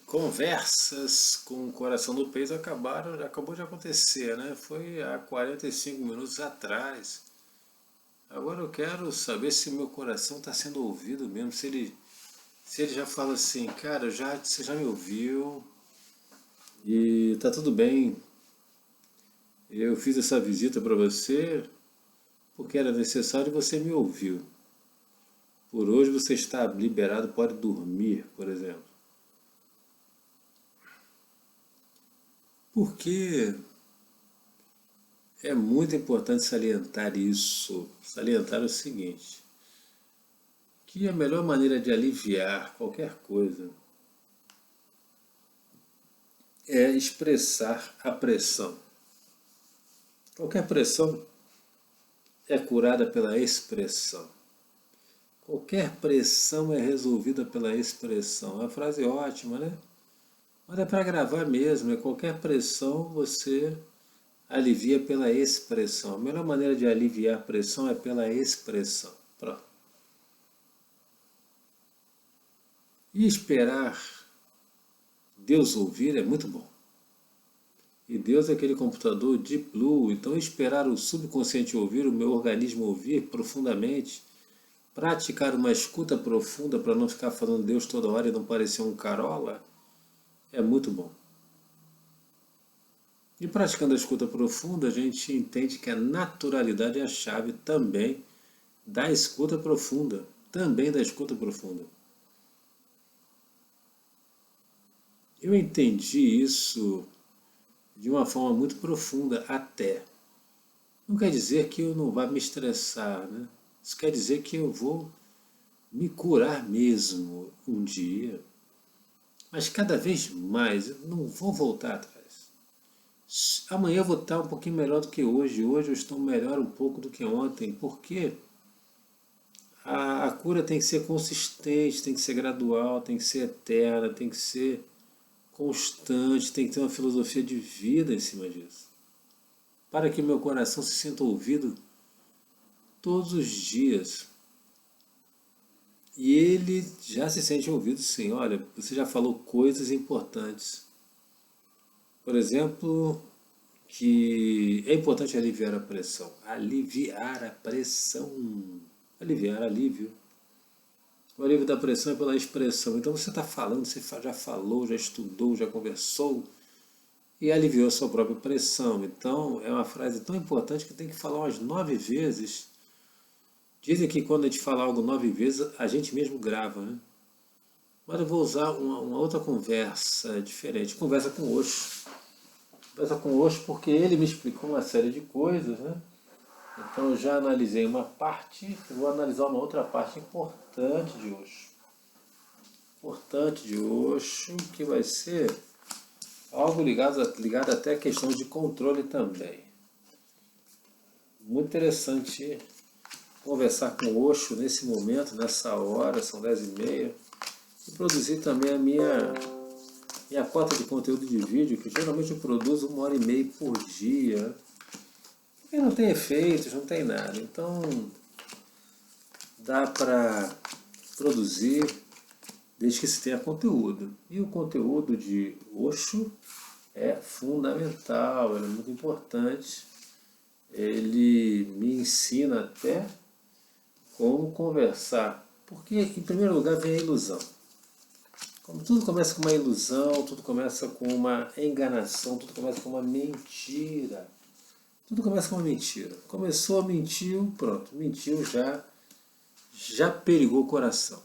Conversas com o coração no peito acabou de acontecer, né? Foi há 45 minutos atrás. Agora eu quero saber se meu coração está sendo ouvido mesmo, se ele já fala assim, cara, você já me ouviu e tá tudo bem. Eu fiz essa visita para você porque era necessário e você me ouviu. Por hoje você está liberado, pode dormir, por exemplo. Porque é muito importante salientar isso, salientar o seguinte, que a melhor maneira de aliviar qualquer coisa é expressar a pressão. Qualquer pressão é curada pela expressão. Qualquer pressão é resolvida pela expressão. É uma frase ótima, né? Mas é para gravar mesmo. É qualquer pressão você alivia pela expressão. A melhor maneira de aliviar a pressão é pela expressão. Pronto. E esperar Deus ouvir é muito bom. E Deus é aquele computador Deep Blue, então esperar o subconsciente ouvir, o meu organismo ouvir profundamente, praticar uma escuta profunda para não ficar falando Deus toda hora e não parecer um carola, é muito bom. E praticando a escuta profunda, a gente entende que a naturalidade é a chave também da escuta profunda, também da escuta profunda. Eu entendi isso de uma forma muito profunda até. Não quer dizer que eu não vá me estressar, né? Isso quer dizer que eu vou me curar mesmo um dia, mas cada vez mais, eu não vou voltar atrás. Amanhã eu vou estar um pouquinho melhor do que hoje, hoje eu estou melhor um pouco do que ontem, porque a cura tem que ser consistente, tem que ser gradual, tem que ser eterna, tem que ser constante, tem que ter uma filosofia de vida em cima disso. Para que meu coração se sinta ouvido todos os dias. E ele já se sente ouvido, sim. Olha, você já falou coisas importantes. Por exemplo, que é importante aliviar a pressão. Aliviar a pressão. Aliviar, alívio. O alívio da pressão é pela expressão. Então você está falando, você já falou, já estudou, já conversou e aliviou a sua própria pressão. Então é uma frase tão importante que tem que falar umas 9 vezes. Dizem que quando a gente fala algo 9 vezes, a gente mesmo grava, né? Mas eu vou usar uma outra conversa diferente. Conversa com o Osho. Conversa com o Osho porque ele me explicou uma série de coisas, né? Então eu já analisei uma parte, vou analisar uma outra parte importante de Osho. Importante de Osho, que vai ser algo ligado até a questões de controle também. Muito interessante conversar com o Osho nesse momento, nessa hora, são 10h30, e produzir também a minha cota de conteúdo de vídeo, que geralmente eu produzo 1h30 por dia. E não tem efeitos, não tem nada. Então dá para produzir desde que se tenha conteúdo. E o conteúdo de Osho é fundamental, ele é muito importante. Ele me ensina até como conversar. Porque, em primeiro lugar, vem a ilusão. Como tudo começa com uma ilusão, tudo começa com uma enganação, tudo começa com uma mentira. Tudo começa com uma mentira. Começou, mentiu, pronto. Mentiu, já perigou o coração.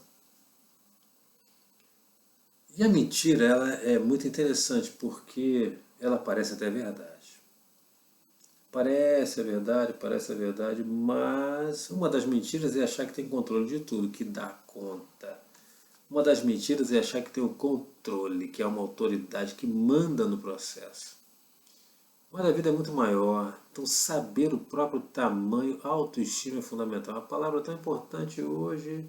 E a mentira, ela é muito interessante porque ela parece até verdade. Parece a verdade, mas uma das mentiras é achar que tem controle de tudo, que dá conta. Uma das mentiras é achar que tem o controle, que é uma autoridade que manda no processo. Mas a vida é muito maior, então saber o próprio tamanho, autoestima é fundamental. Uma palavra tão importante hoje,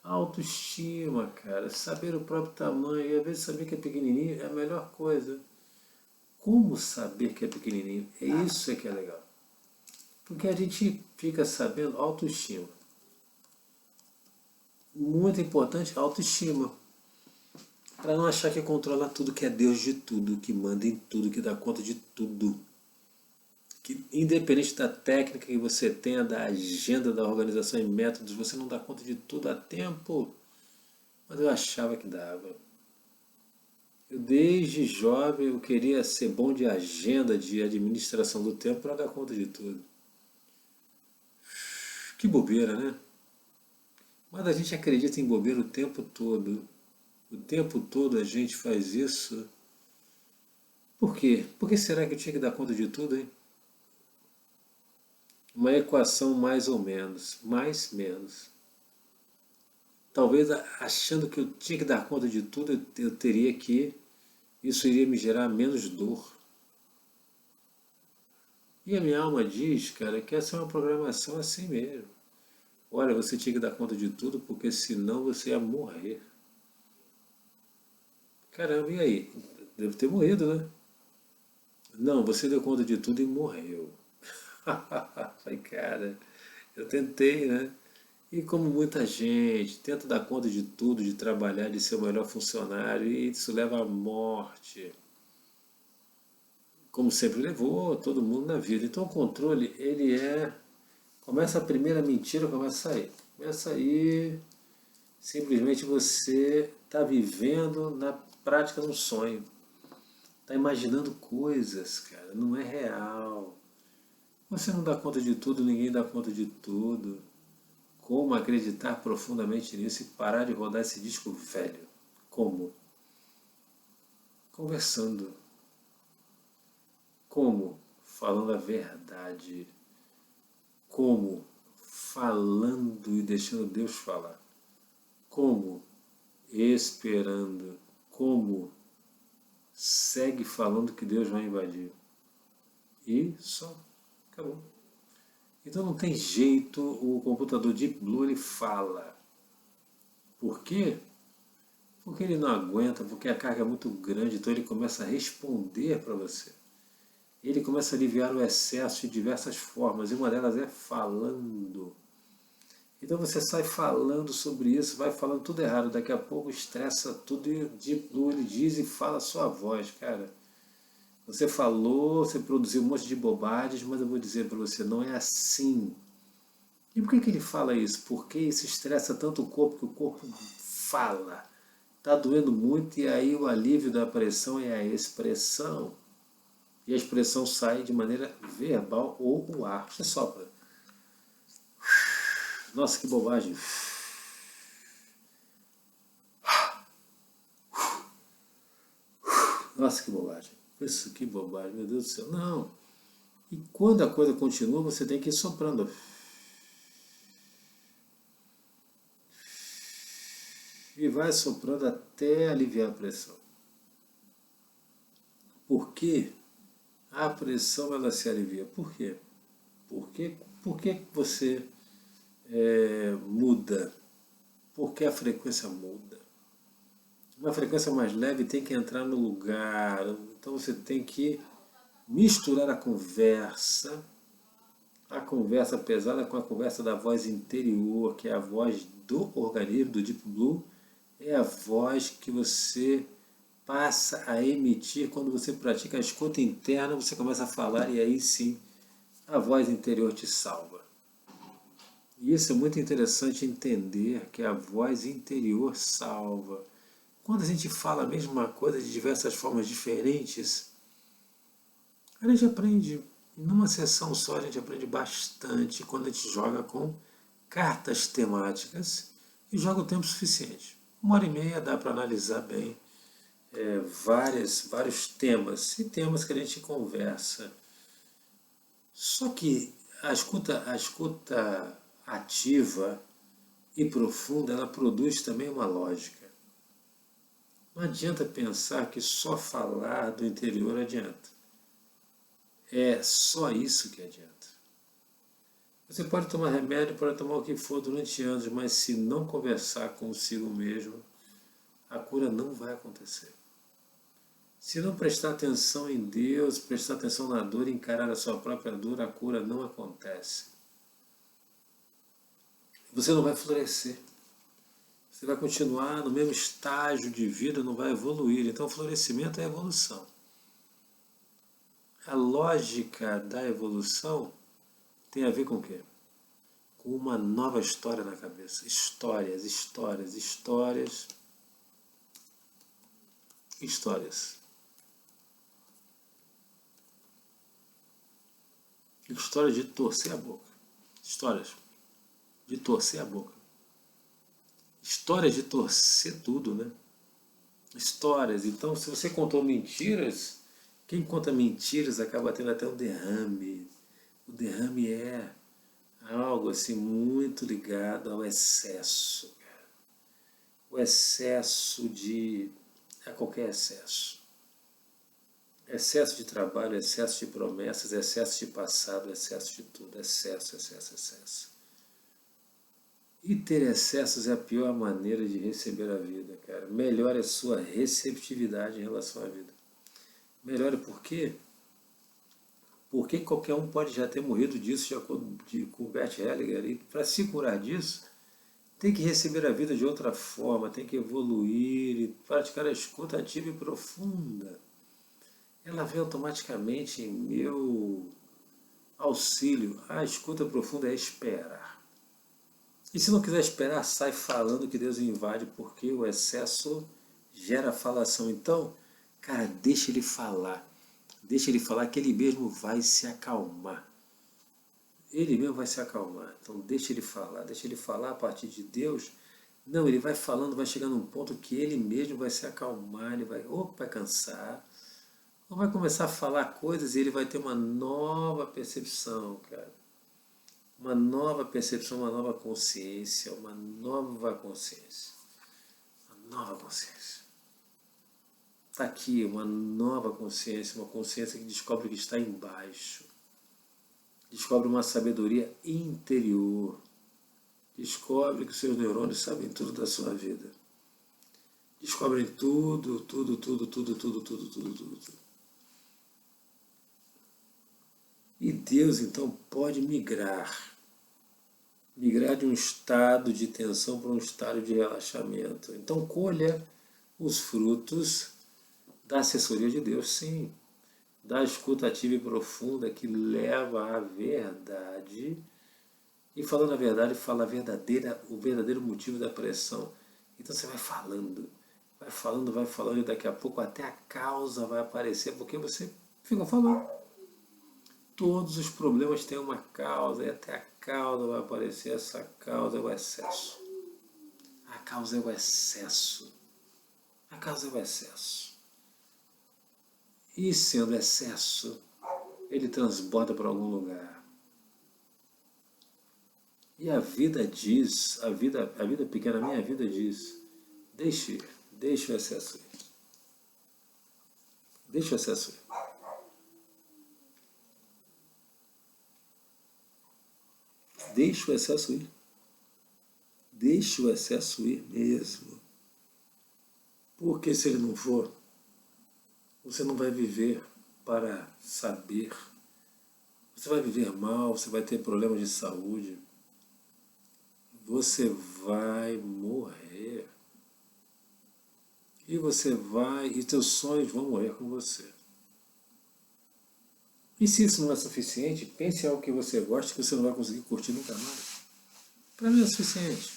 autoestima, cara. Saber o próprio tamanho, e às vezes saber que é pequenininho é a melhor coisa. Como saber que é pequenininho? É isso que é legal. Porque a gente fica sabendo autoestima. Muito importante, autoestima. Para não achar que controla tudo, que é Deus de tudo, que manda em tudo, que dá conta de tudo. Que independente da técnica que você tenha, da agenda, da organização e métodos, você não dá conta de tudo a tempo. Mas eu achava que dava. Eu desde jovem eu queria ser bom de agenda, de administração do tempo para dar conta de tudo. Que bobeira, né? Mas a gente acredita em bobeira o tempo todo. O tempo todo a gente faz isso. Por quê? Por que será que eu tinha que dar conta de tudo, hein? Uma equação mais ou menos, mais menos. Talvez achando que eu tinha que dar conta de tudo, eu teria que. Isso iria me gerar menos dor. E a minha alma diz, cara, que essa é uma programação assim mesmo. Olha, você tinha que dar conta de tudo, porque senão você ia morrer. Caramba, e aí? Devo ter morrido, né? Não, você deu conta de tudo e morreu. Falei, cara, eu tentei, né? E como muita gente tenta dar conta de tudo, de trabalhar, de ser o melhor funcionário, e isso leva à morte. Como sempre levou todo mundo na vida. Então o controle, ele é. Começa a primeira mentira, começa a sair. Começa aí, simplesmente você está vivendo na prática de um sonho. Está imaginando coisas, cara, não é real. Você não dá conta de tudo, ninguém dá conta de tudo. Como acreditar profundamente nisso e parar de rodar esse disco velho? Como? Conversando. Como? Falando a verdade. Como? Falando e deixando Deus falar. Como? Esperando. Como? Segue falando que Deus vai invadir. E só. Acabou. Então não tem jeito, o computador Deep Blue ele fala. Por quê? Porque ele não aguenta, porque a carga é muito grande, então ele começa a responder para você. Ele começa a aliviar o excesso de diversas formas, e uma delas é falando. Então você sai falando sobre isso, vai falando tudo errado, daqui a pouco estressa tudo e Deep Blue ele diz e fala a sua voz, cara. Você falou, você produziu um monte de bobagens, mas eu vou dizer para você, não é assim. E por que ele fala isso? Porque isso estressa tanto o corpo que o corpo fala. Está doendo muito e aí o alívio da pressão é a expressão. E a expressão sai de maneira verbal ou o ar. Você sopra. Nossa, que bobagem. Nossa, que bobagem. Isso, que bobagem, meu Deus do céu. Não. E quando a coisa continua, você tem que ir soprando. E vai soprando até aliviar a pressão. Por quê? A pressão ela se alivia. Por quê? Por que você muda? Por que a frequência muda? Uma frequência mais leve tem que entrar no lugar. Então você tem que misturar a conversa pesada com a conversa da voz interior, que é a voz do organismo, do Deep Blue, é a voz que você passa a emitir quando você pratica a escuta interna, você começa a falar e aí sim a voz interior te salva. E isso é muito interessante entender que a voz interior salva. Quando a gente fala a mesma coisa de diversas formas diferentes, a gente aprende. Numa sessão só a gente aprende bastante quando a gente joga com cartas temáticas e joga o tempo suficiente. 1 hora e meia dá para analisar bem vários temas e temas que a gente conversa. Só que a escuta ativa e profunda, ela produz também uma lógica. Não adianta pensar que só falar do interior adianta. É só isso que adianta. Você pode tomar remédio, pode tomar o que for durante anos, mas se não conversar consigo mesmo, a cura não vai acontecer. Se não prestar atenção em Deus, prestar atenção na dor e encarar a sua própria dor, a cura não acontece. Você não vai florescer. Você vai continuar no mesmo estágio de vida, não vai evoluir. Então, o florescimento é evolução. A lógica da evolução tem a ver com o quê? Com uma nova história na cabeça. Histórias, histórias, histórias, histórias. História de torcer a boca. Histórias de torcer a boca. Histórias de torcer tudo, né? Histórias. Então, se você contou mentiras, quem conta mentiras acaba tendo até um derrame. O derrame é algo assim muito ligado ao excesso. O excesso de... a qualquer excesso. Excesso de trabalho, excesso de promessas, excesso de passado, excesso de tudo. Excesso, excesso, excesso. E ter excessos é a pior maneira de receber a vida, cara. Melhore a sua receptividade em relação à vida. Melhore por quê? Porque qualquer um pode já ter morrido disso, de acordo com o Bert Hellinger. E para se curar disso, tem que receber a vida de outra forma, tem que evoluir e praticar a escuta ativa e profunda. Ela vem automaticamente em meu auxílio. A escuta profunda é esperar. E se não quiser esperar, sai falando que Deus invade, porque o excesso gera falação. Então, cara, deixa ele falar. Deixa ele falar que ele mesmo vai se acalmar. Ele mesmo vai se acalmar. Então, deixa ele falar a partir de Deus. Não, ele vai falando, vai chegar num ponto que ele mesmo vai se acalmar, ele vai, ou vai cansar, ou vai começar a falar coisas e ele vai ter uma nova percepção, cara. Uma nova percepção, uma nova consciência, uma nova consciência. Uma nova consciência. Está aqui uma nova consciência, uma consciência que descobre que está embaixo. Descobre uma sabedoria interior. Descobre que os seus neurônios sabem tudo da sua vida. Descobrem tudo, tudo, tudo, tudo, tudo, tudo, tudo, tudo, tudo. E Deus, então, pode migrar de um estado de tensão para um estado de relaxamento. Então, colha os frutos da assessoria de Deus, sim, da escuta ativa e profunda que leva à verdade. E falando a verdade, fala a verdadeira, o verdadeiro motivo da pressão. Então você vai falando, e daqui a pouco até a causa vai aparecer, porque você fica falando. Todos os problemas têm uma causa, e até a causa vai aparecer. Essa causa é o excesso. A causa é o excesso. A causa é o excesso. E sendo excesso, ele transborda para algum lugar. E a vida diz, a vida pequena, a minha vida diz, deixe o excesso ir. Deixe o excesso ir. Deixe o excesso ir. Deixe o excesso ir mesmo. Porque se ele não for, você não vai viver para saber. Você vai viver mal, você vai ter problemas de saúde. Você vai morrer. E teus sonhos vão morrer com você. E se isso não é suficiente, pense em algo que você gosta que você não vai conseguir curtir nunca mais. Para mim é suficiente.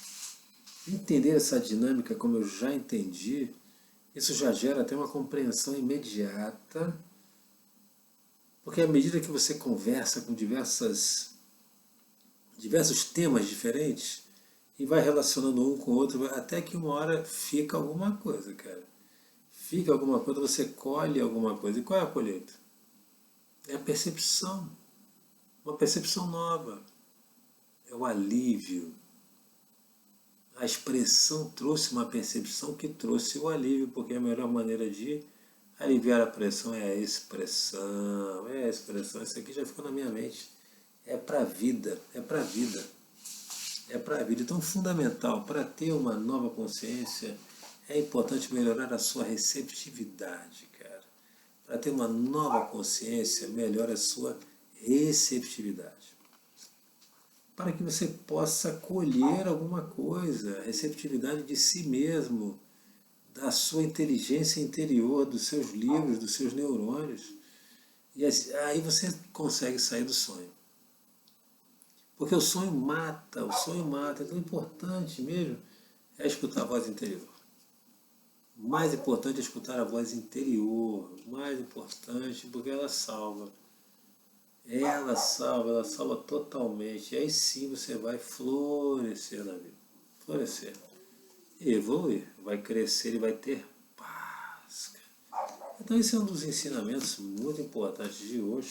Entender essa dinâmica como eu já entendi, isso já gera até uma compreensão imediata, porque à medida que você conversa com diversos temas diferentes e vai relacionando um com o outro, até que uma hora fica alguma coisa, cara. Fica alguma coisa, você colhe alguma coisa. E qual é a colheita? É a percepção. Uma percepção nova. É o alívio. A expressão trouxe uma percepção que trouxe o alívio, porque a melhor maneira de aliviar a pressão é a expressão. É a expressão. Isso aqui já ficou na minha mente. É para a vida. É para a vida. É para a vida. Então, fundamental para ter uma nova consciência, é importante melhorar a sua receptividade, cara. Para ter uma nova consciência, melhore a sua receptividade. para que você possa colher alguma coisa, a receptividade de si mesmo, da sua inteligência interior, dos seus livros, dos seus neurônios. E aí você consegue sair do sonho. Porque o sonho mata, o sonho mata. Então o importante mesmo é escutar a voz interior. O mais importante é escutar a voz interior. O mais importante, porque ela salva. Ela salva totalmente. E aí sim você vai florescer na vida. Florescer. E evoluir. Vai crescer e vai ter paz. Então esse é um dos ensinamentos muito importantes de hoje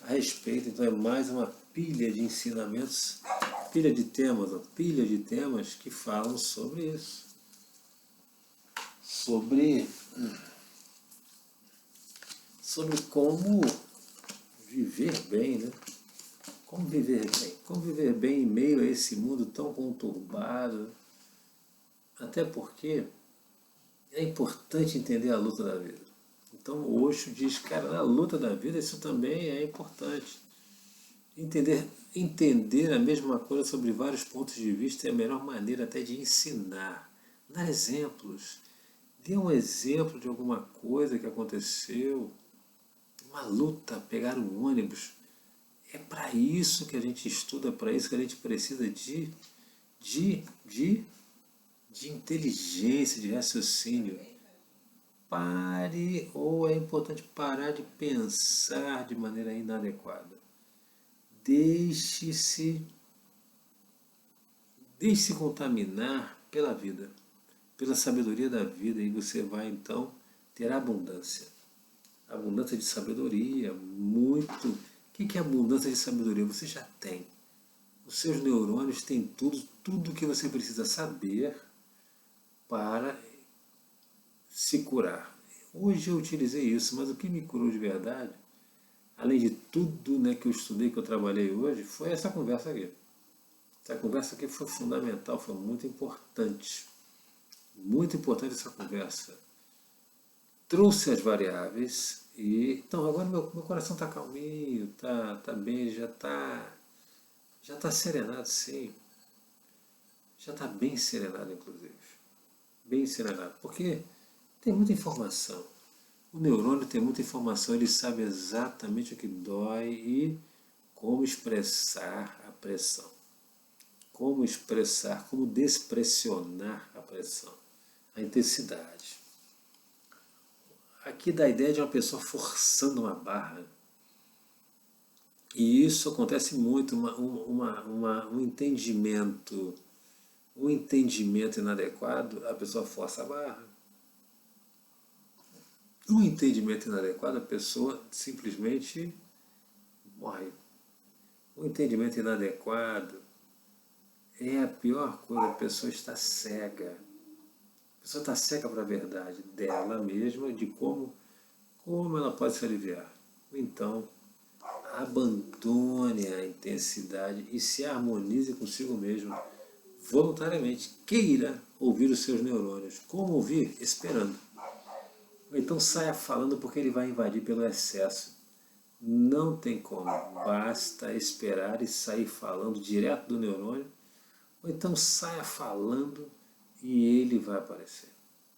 a respeito. Então é mais uma pilha de ensinamentos, pilha de temas que falam sobre isso. Sobre como viver bem, né? Como viver bem? Como viver bem em meio a esse mundo tão conturbado? Até porque é importante entender a luta da vida. Então o Osho diz, cara, na luta da vida isso também é importante. Entender a mesma coisa sobre vários pontos de vista é a melhor maneira até de ensinar. Dar exemplos. Dê um exemplo de alguma coisa que aconteceu. Uma luta, pegar um ônibus. É para isso que a gente estuda, para isso que a gente precisa de inteligência, de raciocínio. Pare, ou é importante parar de pensar de maneira inadequada. Deixe-se contaminar pela vida, pela sabedoria da vida, e você vai então ter abundância. Abundância de sabedoria, muito. O que é abundância de sabedoria? Você já tem. Os seus neurônios têm tudo que você precisa saber para se curar. Hoje eu utilizei isso, mas o que me curou de verdade, além de tudo, né, que eu estudei, que eu trabalhei hoje, foi essa conversa aqui. Essa conversa aqui foi fundamental, foi muito importante. Muito importante essa conversa. Trouxe as variáveis e... Então agora meu coração está calminho, tá bem, já está serenado, sim. Já está bem serenado, inclusive. Bem serenado. Porque tem muita informação. O neurônio tem muita informação, ele sabe exatamente o que dói e como expressar a pressão. Como expressar, como despressionar a pressão, a intensidade. Aqui dá a ideia de uma pessoa forçando uma barra. E isso acontece muito, um entendimento inadequado, a pessoa força a barra. Um entendimento inadequado, a pessoa simplesmente morre. Um entendimento inadequado é a pior coisa, a pessoa está cega. A pessoa está cega para a verdade dela mesma, de como ela pode se aliviar. Então, abandone a intensidade e se harmonize consigo mesmo, voluntariamente. Queira ouvir os seus neurônios. Como ouvir? Esperando. Ou então saia falando, porque ele vai invadir pelo excesso. Não tem como. Basta esperar e sair falando direto do neurônio. Ou então saia falando e ele vai aparecer.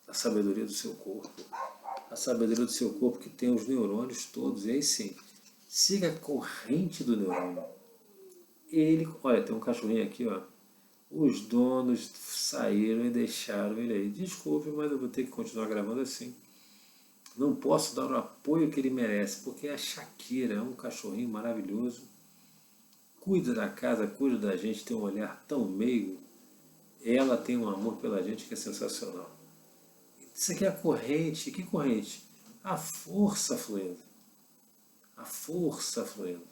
A sabedoria do seu corpo. A sabedoria do seu corpo que tem os neurônios todos. E aí sim, siga a corrente do neurônio. Olha, tem um cachorrinho aqui, ó. Os donos saíram e deixaram ele aí. Desculpe, mas eu vou ter que continuar gravando assim. Não posso dar o apoio que ele merece, porque a Shakira é um cachorrinho maravilhoso. Cuida da casa, cuida da gente, tem um olhar tão meigo. Ela tem um amor pela gente que é sensacional. Isso aqui é a corrente. Que corrente? A força fluindo. A força fluindo.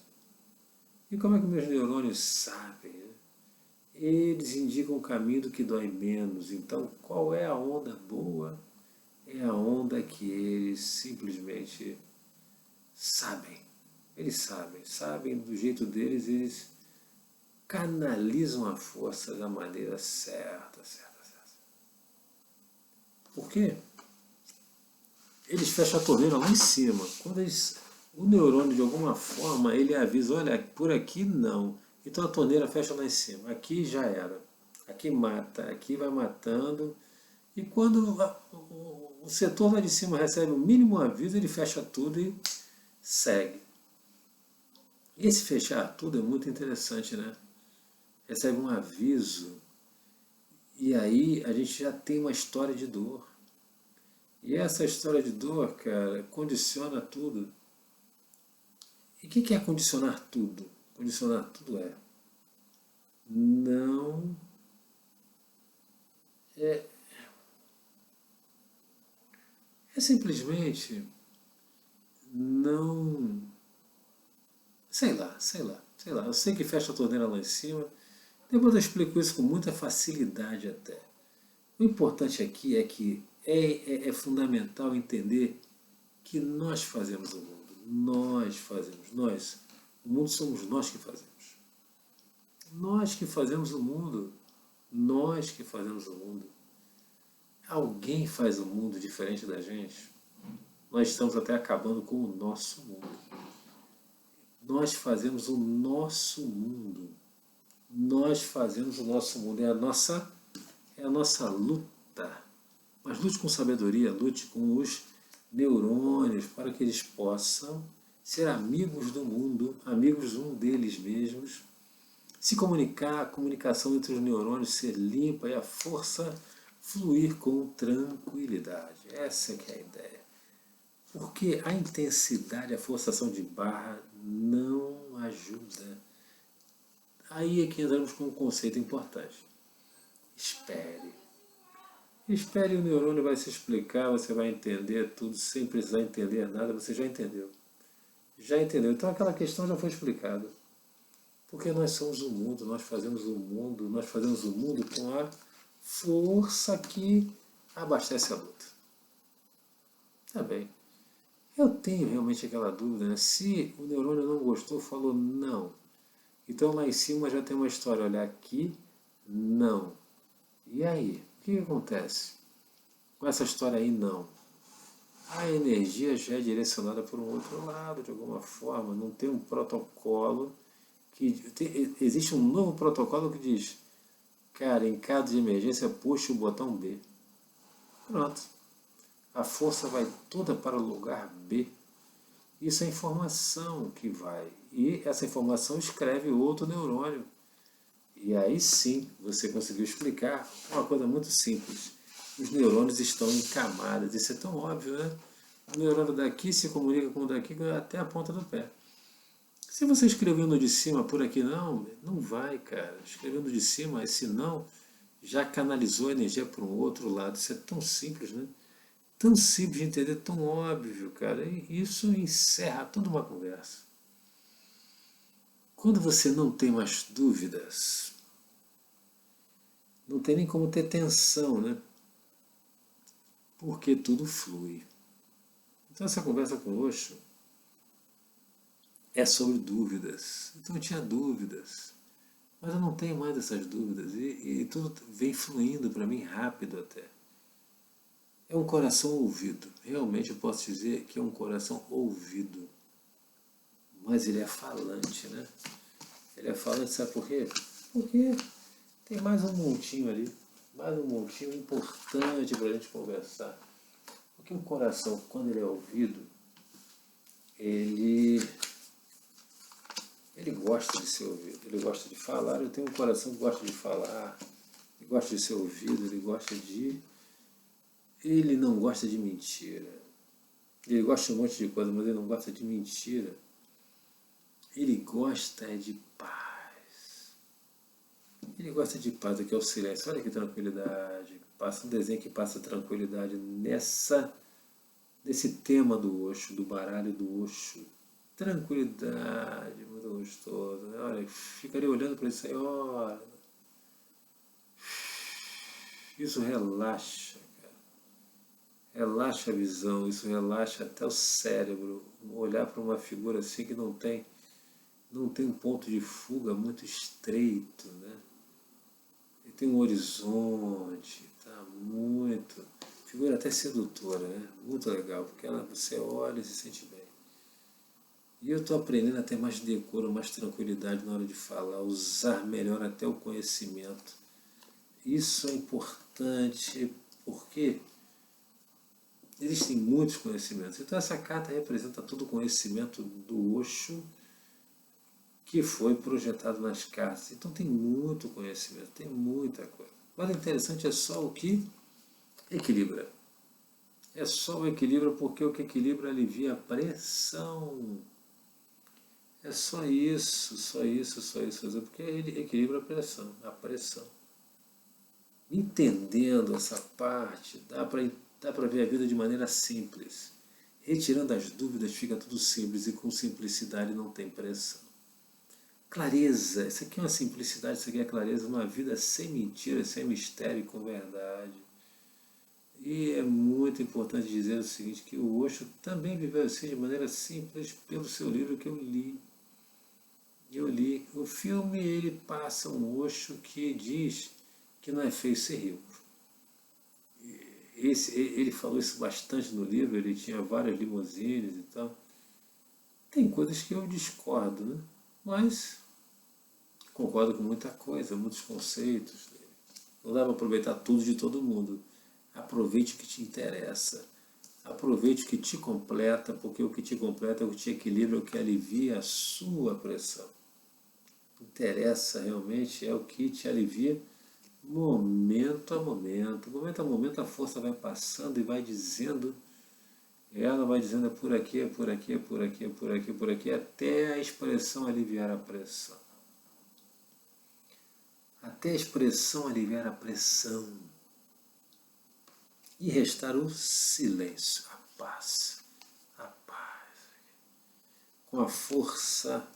E como é que meus neurônios sabem? Né? Eles indicam o caminho do que dói menos. Então, qual é a onda boa? É a onda que eles simplesmente sabem. Eles sabem do jeito deles, eles canalizam a força da maneira certa. Por quê? Eles fecham a torneira lá em cima. O neurônio, de alguma forma, ele avisa, olha, por aqui não. Então a torneira fecha lá em cima. Aqui já era. Aqui mata, aqui vai matando. E quando o setor lá de cima recebe o mínimo aviso, ele fecha tudo e segue. Esse fechar tudo é muito interessante, né? Recebe um aviso e aí a gente já tem uma história de dor. E essa história de dor, cara, condiciona tudo. E o que é condicionar tudo? Condicionar tudo não é, é simplesmente não, sei lá. Eu sei que fecha a torneira lá em cima. Depois eu explico isso com muita facilidade até. O importante aqui é que é fundamental entender que nós fazemos o mundo. Nós fazemos, nós. O mundo somos nós que fazemos. Nós que fazemos o mundo. Nós que fazemos o mundo. Alguém faz o mundo diferente da gente? Nós estamos até acabando com o nosso mundo. Nós fazemos o nosso mundo. Nós fazemos o nosso mundo. É a nossa luta. Mas lute com sabedoria, lute com os neurônios para que eles possam ser amigos do mundo, amigos um deles mesmos, se comunicar, a comunicação entre os neurônios ser limpa e a força fluir com tranquilidade. Essa que é a ideia. Porque a intensidade, a forçação de barra não ajuda. Aí é que entramos com um conceito importante. Espere. Espere, o neurônio vai se explicar, você vai entender tudo sem precisar entender nada, você já entendeu. Já entendeu. Então aquela questão já foi explicada. Porque nós somos o mundo, nós fazemos o mundo com a força que abastece a luta. Tá bem. Eu tenho realmente aquela dúvida, né? Se o neurônio não gostou, falou não. Então lá em cima já tem uma história, olha aqui, não. E aí? O que acontece? Com essa história aí, não. A energia já é direcionada por um outro lado, de alguma forma. Não tem um protocolo existe um novo protocolo que diz, cara, em caso de emergência, puxe o botão B. Pronto. A força vai toda para o lugar B. Isso é informação que vai. E essa informação escreve outro neurônio. E aí sim você conseguiu explicar uma coisa muito simples. Os neurônios estão em camadas. Isso é tão óbvio, né? O neurônio daqui se comunica com o daqui até a ponta do pé. Se você escrevendo de cima por aqui não, não vai, cara. Escrevendo de cima, esse não já canalizou a energia para um outro lado. Isso é tão simples, né? Tão simples de entender, tão óbvio, cara. E isso encerra toda uma conversa. Quando você não tem mais dúvidas, não tem nem como ter tensão, né? Porque tudo flui. Então essa conversa com o Osho é sobre dúvidas. Então eu tinha dúvidas, mas eu não tenho mais essas dúvidas e tudo vem fluindo para mim rápido até. É um coração ouvido. Realmente eu posso dizer que é um coração ouvido. Mas ele é falante, né? Ele é falante, sabe por quê? Porque tem mais um montinho ali, mais um montinho importante para a gente conversar. Porque o coração, quando ele é ouvido, ele gosta de ser ouvido, ele gosta de falar. Eu tenho um coração que gosta de falar, ele gosta de ser ouvido, ele não gosta de mentira. Ele gosta de um monte de coisa, mas ele não gosta de mentira. Ele gosta de paz. Ele gosta de paz, aqui é o silêncio. Olha que tranquilidade. Passa um desenho que passa tranquilidade nesse tema do Osho, do baralho do Osho. Tranquilidade, muito gostoso. Olha, ficaria olhando para isso aí, olha. Isso relaxa, cara. Relaxa a visão, isso relaxa até o cérebro. Olhar para uma figura assim que não tem um ponto de fuga muito estreito, né? Ele tem um horizonte, tá muito. Figura até sedutora, né? Muito legal, porque você olha e se sente bem. E eu estou aprendendo a ter mais decoro, mais tranquilidade na hora de falar, usar melhor até o conhecimento. Isso é importante porque existem muitos conhecimentos. Então essa carta representa todo o conhecimento do Osho que foi projetado nas cartas. Então tem muito conhecimento, tem muita coisa. Mas o interessante é só o que equilibra. É só o equilíbrio, porque o que equilibra alivia a pressão. É só isso, só isso, só isso. Porque ele equilibra a pressão, a pressão. Entendendo essa parte, dá para ver a vida de maneira simples. Retirando as dúvidas, fica tudo simples e com simplicidade não tem pressão. Clareza, isso aqui é uma simplicidade, isso aqui é clareza, uma vida sem mentiras, sem mistério e com verdade. E é muito importante dizer o seguinte, que o Osho também viveu assim de maneira simples pelo seu livro que eu li. O filme ele passa um Osho que diz que não é feio ser rico. Ele falou isso bastante no livro, ele tinha várias limusines e tal. Tem coisas que eu discordo, né? Mas concordo com muita coisa, muitos conceitos dele. Não dá para aproveitar tudo de todo mundo. Aproveite o que te interessa. Aproveite o que te completa, porque o que te completa é o que te equilibra, é o que alivia a sua pressão. Interessa realmente é o que te alivia momento a momento. Momento a momento a força vai passando e vai dizendo, ela vai dizendo é por aqui, é por aqui, é por aqui, é por aqui, é por aqui, até a expressão aliviar a pressão. Até a expressão aliviar a pressão. E restar o silêncio, a paz. A paz. Com a força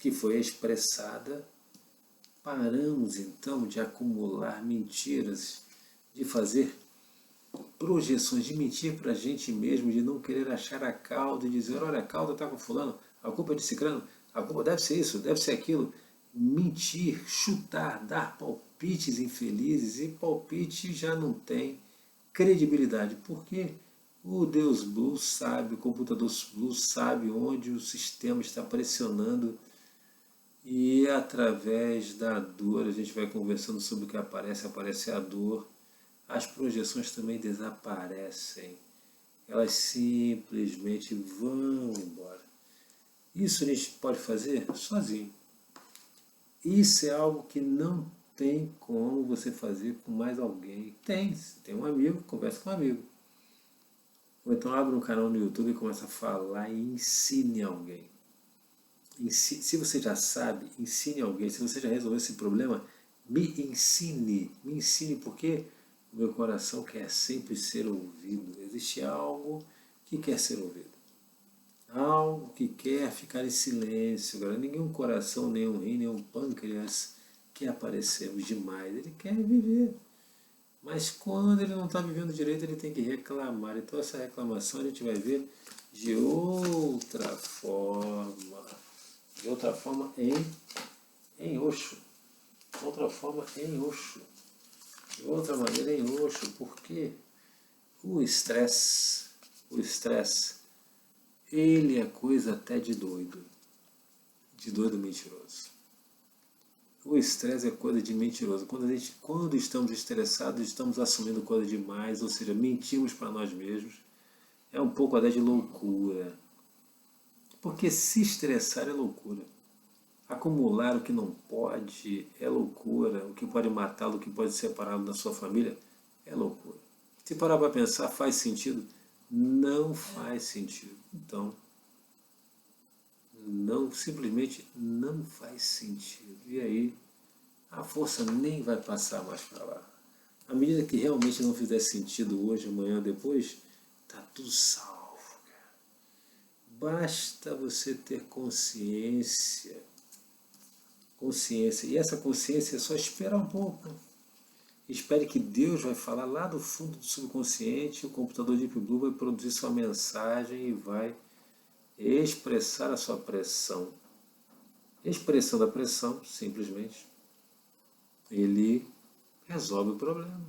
que foi expressada, paramos então de acumular mentiras, de fazer projeções, de mentir para a gente mesmo, de não querer achar a cauda e dizer, olha, a cauda está com fulano, a culpa é de ciclano, a culpa deve ser isso, deve ser aquilo. Mentir, chutar, dar palpites infelizes, e palpite já não tem credibilidade, porque o Deus Blue sabe, o computador Blue sabe onde o sistema está pressionando, e através da dor, a gente vai conversando sobre o que aparece a dor, as projeções também desaparecem, elas simplesmente vão embora. Isso a gente pode fazer sozinho. Isso é algo que não tem como você fazer com mais alguém. Tem um amigo, conversa com um amigo. Ou então abre um canal no YouTube e começa a falar e ensine alguém. Se você já sabe, ensine alguém. Se você já resolveu esse problema, me ensine. Me ensine, porque o meu coração quer sempre ser ouvido. Existe algo que quer ser ouvido. Algo que quer ficar em silêncio. Agora, nenhum coração, nenhum rim, nenhum pâncreas quer aparecer demais. Ele quer viver. Mas quando ele não está vivendo direito, ele tem que reclamar. Então essa reclamação a gente vai ver de outra forma. De outra forma em Osho. Outra forma em Osho. De outra maneira em Osho. Porque o estresse, ele é coisa até de doido mentiroso. O estresse é coisa de mentiroso. Quando estamos estressados, estamos assumindo coisa demais, ou seja, mentimos para nós mesmos. É um pouco até de loucura. Porque se estressar é loucura. Acumular o que não pode é loucura. O que pode matá-lo, o que pode separá-lo da sua família é loucura. Se parar para pensar, faz sentido? Não faz sentido. Então, simplesmente não faz sentido. E aí a força nem vai passar mais para lá. À medida que realmente não fizer sentido hoje, amanhã, depois, tá tudo salvo, cara. Basta você ter consciência. E essa consciência é só esperar um pouco. Espere que Deus vai falar lá do fundo do subconsciente, o computador Deep Blue vai produzir sua mensagem e vai expressar a sua pressão. Expressando a pressão, simplesmente, ele resolve o problema.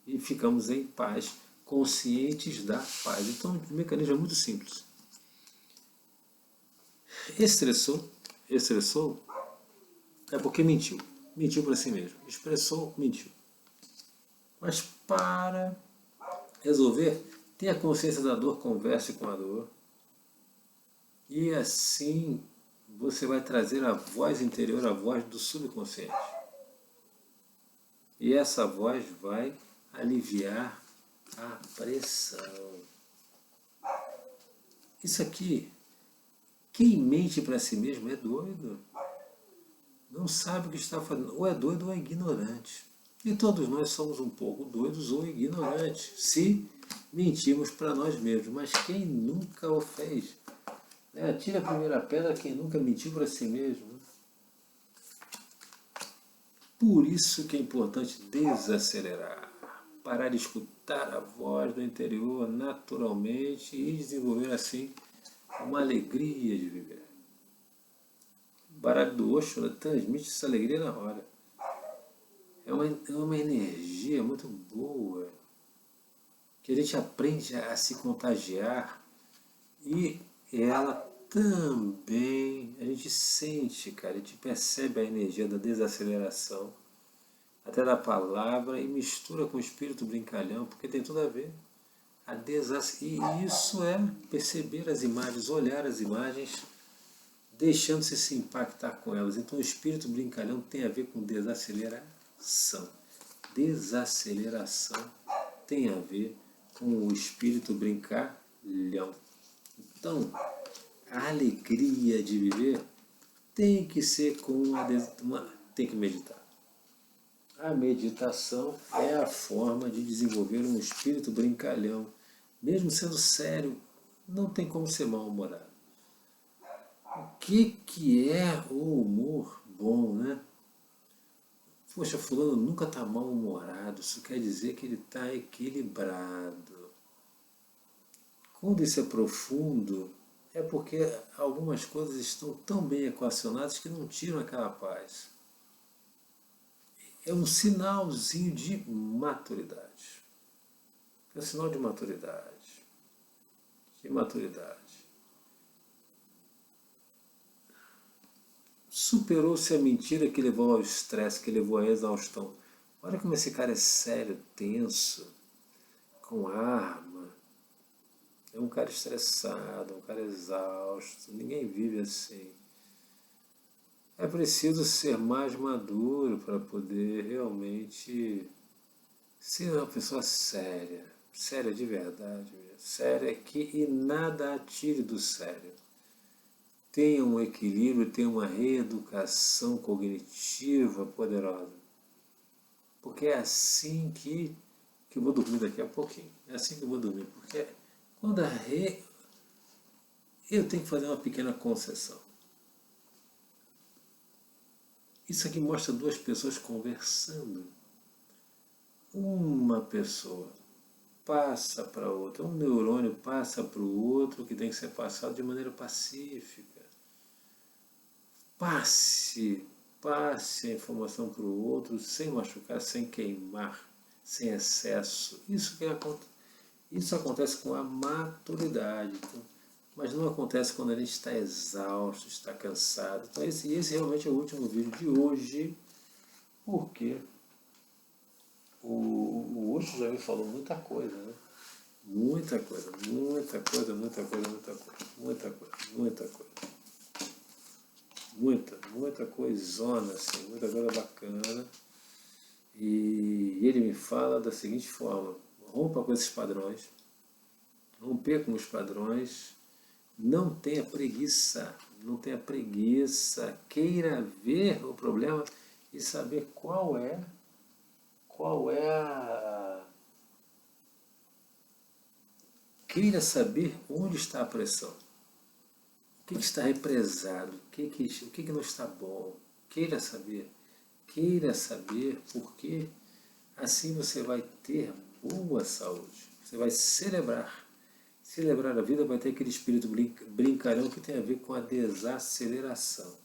E ficamos em paz, conscientes da paz. Então o mecanismo é muito simples. Estressou, estressou, é porque mentiu. Mentiu para si mesmo. Expressou, mentiu. Mas para resolver, tenha consciência da dor, converse com a dor. E assim você vai trazer a voz interior, a voz do subconsciente. E essa voz vai aliviar a pressão. Isso aqui, quem mente para si mesmo é doido. Não sabe o que está fazendo. Ou é doido ou é ignorante. E todos nós somos um pouco doidos ou ignorantes, se mentimos para nós mesmos. Mas quem nunca o fez? Atire a primeira pedra quem nunca mentiu para si mesmo. Por isso que é importante desacelerar, parar de escutar a voz do interior naturalmente e desenvolver assim uma alegria de viver. O baralho do Osho, né, transmite essa alegria na hora. É uma energia muito boa, que a gente aprende a se contagiar e ela também, a gente sente, cara, a gente percebe a energia da desaceleração, até da palavra, e mistura com o espírito brincalhão, porque tem tudo a ver. E isso é perceber as imagens, olhar as imagens, deixando-se se impactar com elas. Então o espírito brincalhão tem a ver com desaceleração. Desaceleração tem a ver com o espírito brincalhão. Então, a alegria de viver tem que ser com tem que meditar. A meditação é a forma de desenvolver um espírito brincalhão. Mesmo sendo sério, não tem como ser mal-humorado. O que é o humor bom, né? Poxa, fulano nunca está mal-humorado, isso quer dizer que ele está equilibrado. Quando isso é profundo, é porque algumas coisas estão tão bem equacionadas que não tiram aquela paz. É um sinalzinho de maturidade. É um sinal de maturidade. De maturidade. Superou-se a mentira que levou ao estresse, que levou à exaustão. Olha como esse cara é sério, tenso, com arma. É um cara estressado, um cara exausto. Ninguém vive assim. É preciso ser mais maduro para poder realmente ser uma pessoa séria. Séria de verdade mesmo. Séria e nada atire do sério. Tenha um equilíbrio, tenha uma reeducação cognitiva poderosa. Porque é assim que eu vou dormir daqui a pouquinho. É assim que eu vou dormir. Porque quando eu tenho que fazer uma pequena concessão. Isso aqui mostra duas pessoas conversando. Uma pessoa passa para outra, um neurônio passa para o outro que tem que ser passado de maneira pacífica. Passe a informação para o outro sem machucar, sem queimar, sem excesso. Isso acontece com a maturidade. Então, mas não acontece quando a gente está exausto, está cansado. Então esse realmente é o último vídeo de hoje, porque o Osho já me falou muita coisa, né? Muita coisa, muita coisa, muita coisa, muita coisa, muita coisa, muita coisa. Muita coisona, assim, muita coisa bacana. E ele me fala da seguinte forma: rompa com esses padrões, romper com os padrões, não tenha preguiça, não tenha preguiça, queira ver o problema e saber qual é a... Queira saber onde está a pressão. O que está represado? O que não está bom? Queira saber porque assim você vai ter boa saúde. Você vai celebrar a vida, vai ter aquele espírito brincalhão que tem a ver com a desaceleração.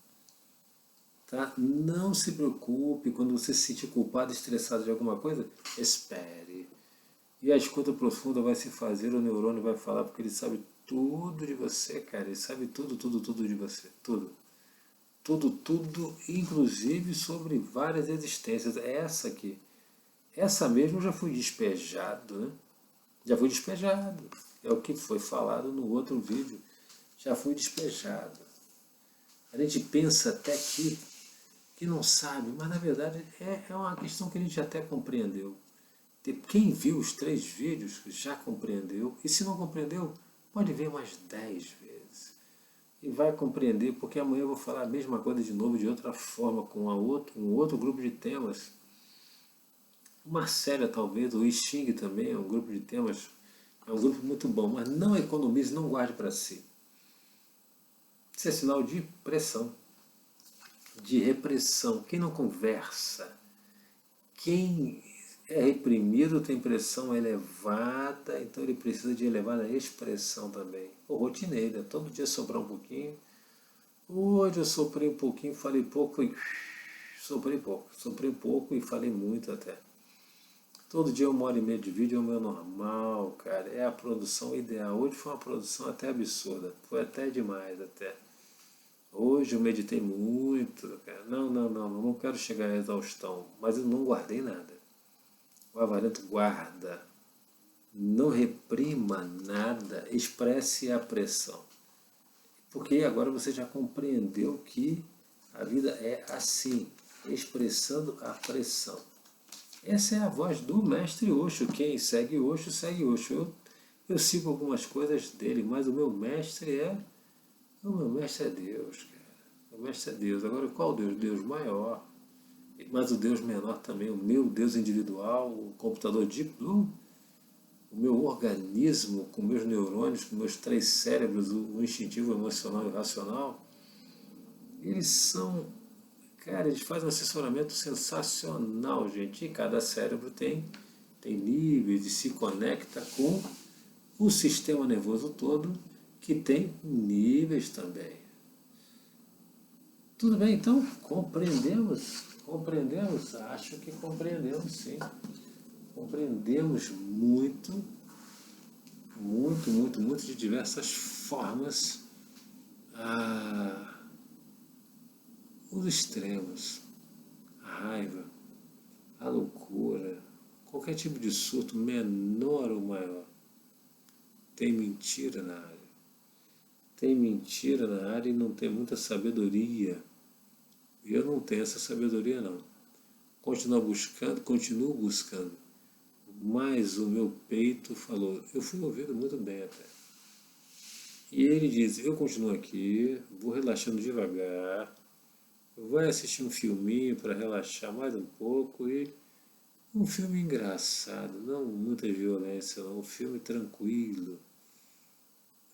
Tá? Não se preocupe quando você se sentir culpado, estressado de alguma coisa, espere. E a escuta profunda vai se fazer, o neurônio vai falar, porque ele sabe tudo de você, cara. Ele sabe tudo, tudo, tudo de você. Tudo. Tudo, tudo, inclusive sobre várias existências. Essa aqui. Essa mesmo eu já fui despejado, né? Já fui despejado. É o que foi falado no outro vídeo. Já fui despejado. A gente pensa até que não sabe, mas na verdade é uma questão que a gente até compreendeu. Quem viu os 3 vídeos já compreendeu, e se não compreendeu, pode ver mais 10 vezes. E vai compreender, porque amanhã eu vou falar a mesma coisa de novo, de outra forma, com um outro grupo de temas. Uma série talvez, o I Ching também é um grupo de temas, é um grupo muito bom, mas não economize, não guarde para si. Isso é sinal de pressão, de repressão. Quem não conversa, quem é reprimido tem pressão elevada, então ele precisa de elevada expressão também. Ou rotineira, todo dia soprar um pouquinho. Hoje eu soprei um pouquinho, falei pouco e soprei pouco e falei muito até. Todo dia 1h30 de vídeo é o meu normal, cara. É a produção ideal. Hoje foi uma produção até absurda. Foi até demais até. Hoje eu meditei muito, cara. Não quero chegar à exaustão. Mas eu não guardei nada. O avarento guarda. Não reprima nada. Expresse a pressão. Porque agora você já compreendeu que a vida é assim. Expressando a pressão. Essa é a voz do mestre Osho. Quem segue Osho, segue Osho. Eu sigo algumas coisas dele, mas o meu mestre é Deus, cara. O mestre é Deus. Agora qual Deus? Deus maior. Mas o Deus menor também, o meu Deus individual, o computador Deep Blue, o meu organismo, com meus neurônios, com meus 3 cérebros, o instintivo, o emocional e o racional, eles são. Cara, eles fazem um assessoramento sensacional, gente. E cada cérebro tem níveis e se conecta com o sistema nervoso todo, que tem níveis também. Tudo bem, então? Compreendemos? Compreendemos? Acho que compreendemos, sim. Compreendemos muito, muito, muito, muito de diversas formas os extremos, a raiva, a loucura, qualquer tipo de surto, menor ou maior. Tem mentira na área. Tem mentira na área e não tem muita sabedoria. E eu não tenho essa sabedoria, não. Continuo buscando. Mas o meu peito falou, eu fui ouvido muito bem até. E ele diz, eu continuo aqui, vou relaxando devagar, vai assistir um filminho para relaxar mais um pouco e um filme engraçado, não muita violência, não, um filme tranquilo.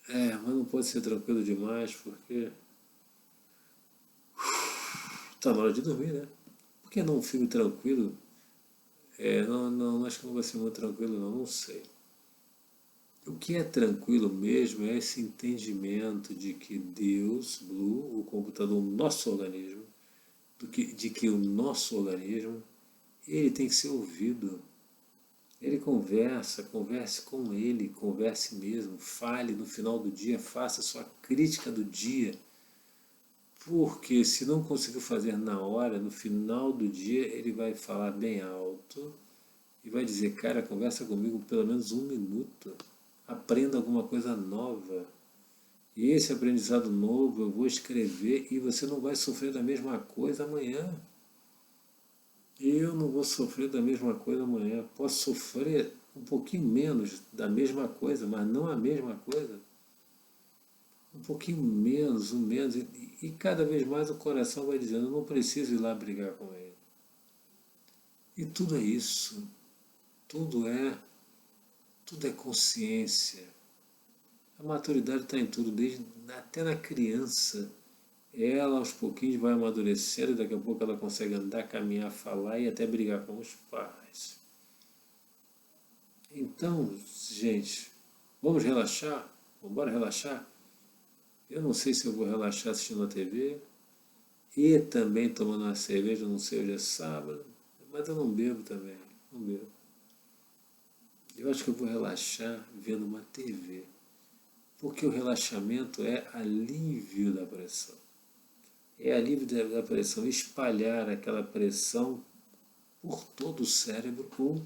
Mas não pode ser tranquilo demais porque tá na hora de dormir, né? Por que não um filme tranquilo? Não, acho que não vai ser muito tranquilo, não sei. O que é tranquilo mesmo é esse entendimento de que Deus, Blue, o computador, o nosso organismo, de que o nosso organismo, ele tem que ser ouvido. Ele converse com ele, converse mesmo, fale no final do dia, faça sua crítica do dia. Porque se não conseguiu fazer na hora, no final do dia, ele vai falar bem alto e vai dizer, cara, conversa comigo pelo menos 1 minuto. Aprenda alguma coisa nova. E esse aprendizado novo eu vou escrever e você não vai sofrer da mesma coisa amanhã. Eu não vou sofrer da mesma coisa amanhã. Posso sofrer um pouquinho menos da mesma coisa, mas não a mesma coisa. Um pouquinho menos, um menos. E cada vez mais o coração vai dizendo, eu não preciso ir lá brigar com ele. E tudo é isso. Tudo é consciência. A maturidade está em tudo, até na criança. Ela aos pouquinhos vai amadurecendo e daqui a pouco ela consegue andar, caminhar, falar e até brigar com os pais. Então, gente, vamos relaxar? Vamos embora relaxar? Eu não sei se eu vou relaxar assistindo a TV e também tomando uma cerveja, não sei, hoje é sábado, mas eu não bebo também, não bebo. Eu acho que eu vou relaxar vendo uma TV. Porque o relaxamento é alívio da pressão. É alívio da pressão, espalhar aquela pressão por todo o cérebro ou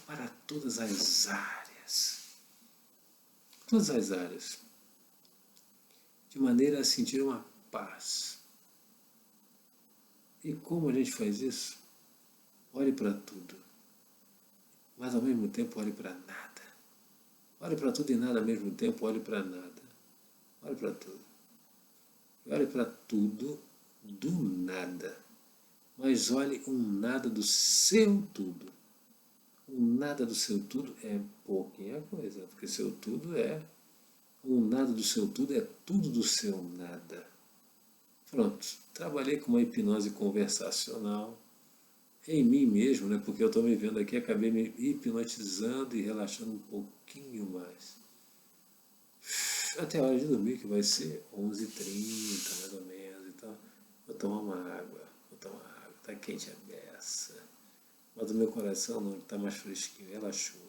para todas as áreas. Todas as áreas. De maneira a sentir uma paz. E como a gente faz isso? Olhe para tudo, mas ao mesmo tempo olhe para nada. Olhe para tudo e nada ao mesmo tempo, olhe para nada. Olhe para tudo. Olhe para tudo do nada. Mas olhe um nada do seu tudo. Um nada do seu tudo é pouquinha coisa, porque seu tudo é... Um nada do seu tudo é tudo do seu nada. Pronto, trabalhei com uma hipnose conversacional em mim mesmo, né? Porque eu estou me vendo aqui, acabei me hipnotizando e relaxando um pouquinho mais. Até a hora de dormir, que vai ser 11h30, mais ou menos. Então, vou tomar uma água, tá quente a beça. Mas o meu coração não está mais fresquinho, relaxou.